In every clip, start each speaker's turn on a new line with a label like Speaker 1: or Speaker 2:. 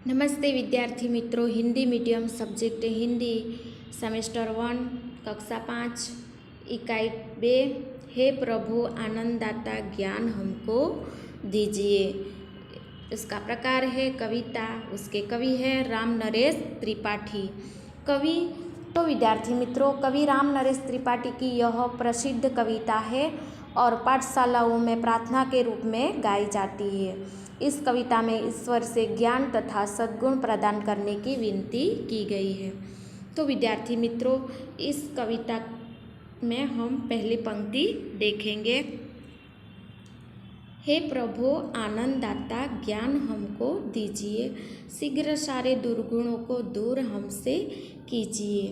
Speaker 1: नमस्ते विद्यार्थी मित्रों, Hindi medium subject Hindi semester 1 कक्षा 5 इकाई 2। हे प्रभु आनंददाता ज्ञान हमको दीजिए। इसका प्रकार है कविता। उसके कवि है राम नरेश त्रिपाठी। कवि तो विद्यार्थी मित्रों, कवि राम नरेश त्रिपाठी की यह प्रसिद्ध कविता है और पाठशालाओं में प्रार्थना के रूप में गाई जाती है। इस कविता में ईश्वर से ज्ञान तथा सद्गुण प्रदान करने की विनती की गई है। तो विद्यार्थी मित्रों, इस कविता में हम पहली पंक्ति देखेंगे। हे प्रभु आनंददाता ज्ञान हमको दीजिए, शीघ्र सारे दुर्गुणों को दूर हमसे कीजिए।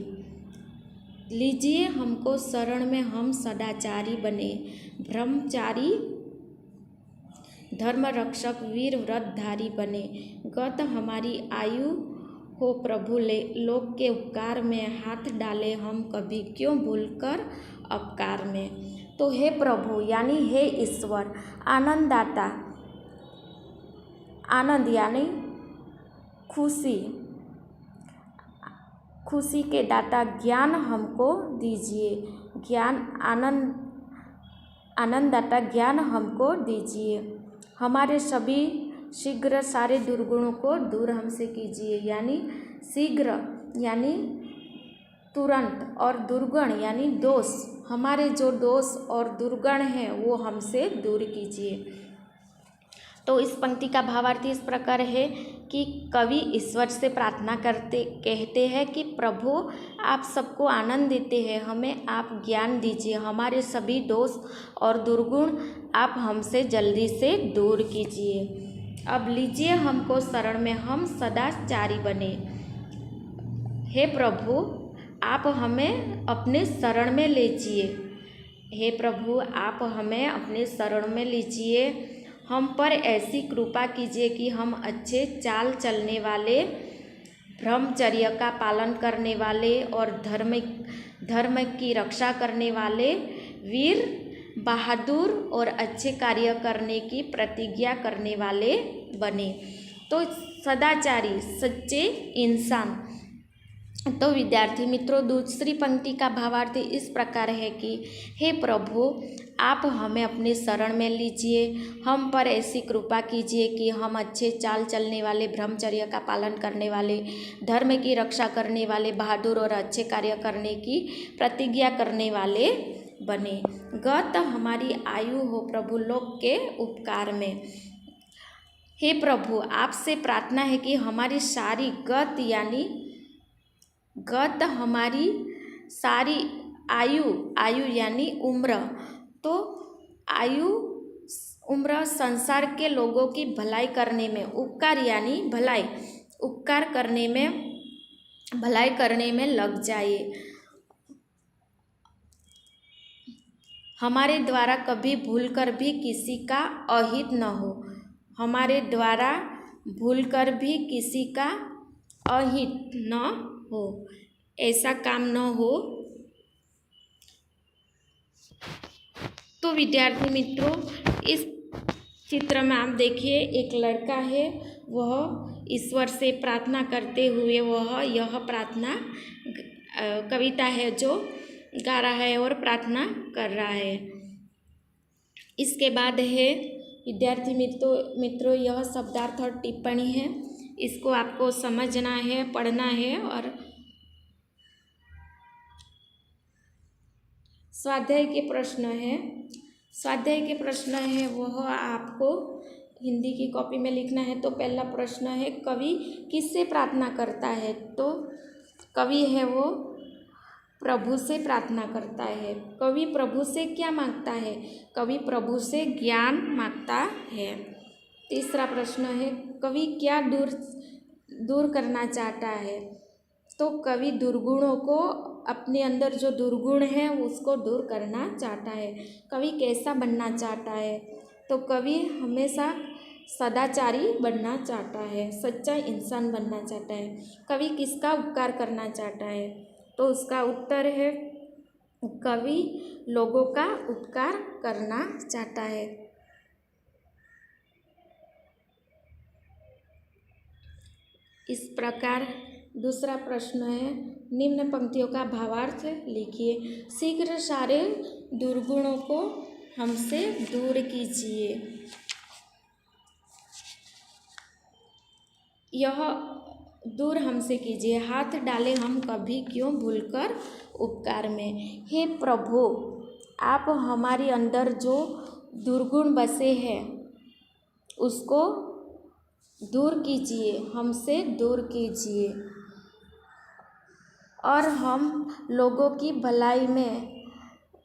Speaker 1: लीजिए हमको शरण में, हम सदाचारी बने, ब्रह्मचारी धर्म रक्षक वीर व्रतधारी बने। गत हमारी आयु हो प्रभु लोक के उपकार में, हाथ डाले हम कभी क्यों भूलकर अपकार में। तो हे प्रभु यानी हे ईश्वर, आनंददाता, आनंद यानी खुशी, खुशी के दाता ज्ञान हमको दीजिए। ज्ञान आनंददाता ज्ञान हमको दीजिए। हमारे सभी शीघ्र सारे दुर्गुणों को दूर हमसे कीजिए। यानी शीघ्र यानी तुरंत और दुर्गुण यानी दोष, हमारे जो दोष और दुर्गुण हैं वो हमसे दूर कीजिए। तो इस पंक्ति का भावार्थ इस प्रकार है कि कवि ईश्वर से प्रार्थना कहते हैं कि प्रभु आप सबको आनंद देते हैं, हमें आप ज्ञान दीजिए, हमारे सभी दोष और दुर्गुण आप हमसे जल्दी से दूर कीजिए। अब लीजिए हमको शरण में, हम सदाचारी बने। हे प्रभु आप हमें अपने शरण में लीजिए। हे प्रभु आप हमें अपने शरण में लीजिए। हम पर ऐसी कृपा कीजिए कि हम अच्छे चाल चलने वाले, ब्रह्मचर्य का पालन करने वाले और धर्म की रक्षा करने वाले, वीर बहादुर और अच्छे कार्य करने की प्रतिज्ञा करने वाले बने। तो सदाचारी, सच्चे इंसान। तो विद्यार्थी मित्रों, दूसरी पंक्ति का भावार्थ इस प्रकार है कि हे प्रभु आप हमें अपने शरण में लीजिए, हम पर ऐसी कृपा कीजिए कि हम अच्छे चाल चलने वाले, ब्रह्मचर्य का पालन करने वाले, धर्म की रक्षा करने वाले, बहादुर और अच्छे कार्य करने की प्रतिज्ञा करने वाले बने। गत हमारी आयु हो प्रभु लोक के उपकार में। हे प्रभु आपसे प्रार्थना है कि हमारी सारी गत हमारी सारी आयु यानी उम्र, तो आयु उम्र संसार के लोगों की भलाई करने में, उपकार यानी भलाई, उपकार करने में, भलाई करने में लग जाए। हमारे द्वारा कभी भूलकर भी किसी का अहित न हो, हमारे द्वारा भूलकर भी किसी का अहित न हो, ऐसा काम न हो। तो विद्यार्थी मित्रों, इस चित्र में आप देखिए एक लड़का है, वह ईश्वर से प्रार्थना करते हुए वह यह प्रार्थना कविता है जो गा रहा है और प्रार्थना कर रहा है। इसके बाद है विद्यार्थी मित्रों यह शब्दार्थ और टिप्पणी है, इसको आपको समझना है, पढ़ना है। और स्वाध्याय के प्रश्न है वह आपको हिंदी की कॉपी में लिखना है। तो पहला प्रश्न है कवि किससे प्रार्थना करता है। तो कवि है वो प्रभु से प्रार्थना करता है। कवि प्रभु से क्या मांगता है। कवि प्रभु से ज्ञान मांगता है। तीसरा प्रश्न है कवि क्या दूर करना चाहता है। तो कवि दुर्गुणों को, अपने अंदर जो दुर्गुण है उसको दूर करना चाहता है। कवि कैसा बनना चाहता है। तो कवि हमेशा सदाचारी बनना चाहता है, सच्चा इंसान बनना चाहता है। कवि किसका उपकार करना चाहता है। तो उसका उत्तर है कवि लोगों का उपकार करना चाहता है। इस प्रकार दूसरा प्रश्न है, निम्न पंक्तियों का भावार्थ लिखिए। शीघ्र सारे दुर्गुणों को हमसे दूर कीजिए। यह दूर हमसे कीजिए, हाथ डाले हम कभी क्यों भूलकर उपकार में। हे प्रभु, आप हमारे अंदर जो दुर्गुण बसे हैं उसको दूर कीजिए, हमसे दूर कीजिए, और हम लोगों की भलाई में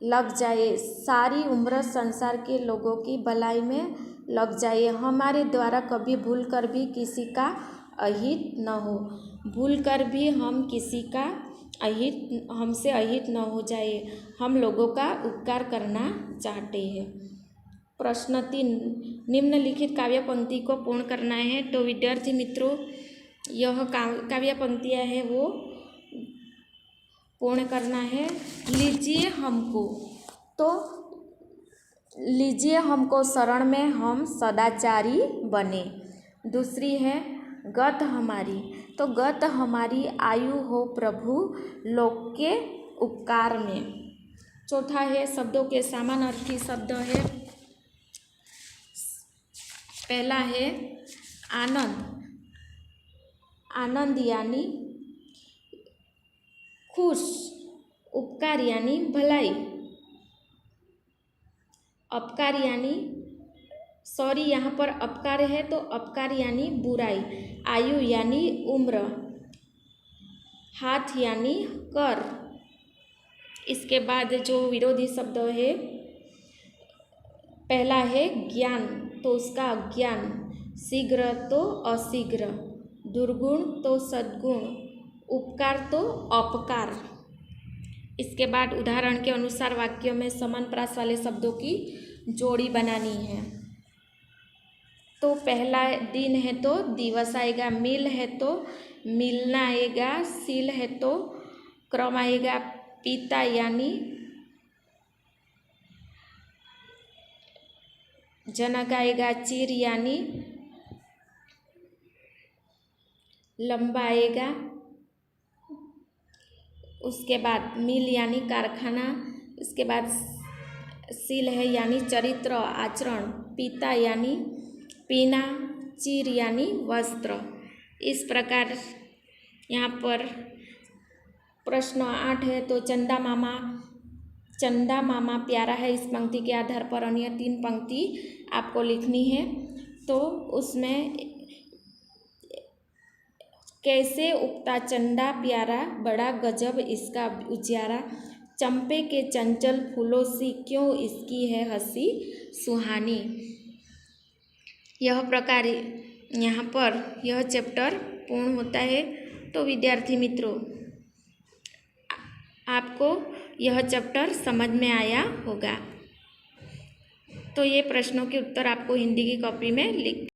Speaker 1: लग जाए, सारी उम्र संसार के लोगों की भलाई में लग जाए। हमारे द्वारा कभी भूल कर भी किसी का अहित न हो, भूल कर भी हम किसी का हमसे अहित न हो जाए, हम लोगों का उपकार करना चाहते हैं। प्रश्न 3, निम्नलिखित काव्य पंक्ति को पूर्ण करना है। तो विद्यार्थी मित्रों, यह काव्य पंक्तियाँ हैं वो पूर्ण करना है। लीजिए हमको, तो लीजिए हमको शरण में, हम सदाचारी बने। दूसरी है गत हमारी, तो गत हमारी आयु हो प्रभु लोक के उपकार में। चौथा है शब्दों के समानार्थी शब्द है। पहला है आनंद, आनंद यानी खुश, उपकार यानी भलाई, अपकार यानी सॉरी यहाँ पर अपकार है तो अपकार यानी बुराई, आयु यानी उम्र, हाथ यानी कर। इसके बाद जो विरोधी शब्द है, पहला है ज्ञान, तो उसका अज्ञान, शीघ्र तो अशीघ्र, दुर्गुण तो सद्गुण, उपकार तो अपकार। इसके बाद उदाहरण के अनुसार वाक्यों में समान प्रास वाले शब्दों की जोड़ी बनानी है। तो पहला दिन है तो दिवस आएगा, मिल है तो मिलना आएगा, सील है तो क्रम आएगा, पिता यानी जनक आएगा, चिर यानी लंबा आएगा। उसके बाद मिल यानी कारखाना, इसके बाद सील है यानी चरित्र आचरण, पिता यानी पीना, चिर यानी वस्त्र। इस प्रकार यहाँ पर प्रश्न 8 है तो चंदा मामा प्यारा है, इस पंक्ति के आधार पर अन्य 3 पंक्ति आपको लिखनी है। तो उसमें कैसे उगता चंदा प्यारा, बड़ा गजब इसका उजियारा, चंपे के चंचल फूलों सी क्यों इसकी है हंसी सुहानी। यह प्रकार यहाँ पर यह चैप्टर पूर्ण होता है। तो विद्यार्थी मित्रों, आपको यह चैप्टर समझ में आया होगा। तो ये प्रश्नों के उत्तर आपको हिंदी की कॉपी में लिख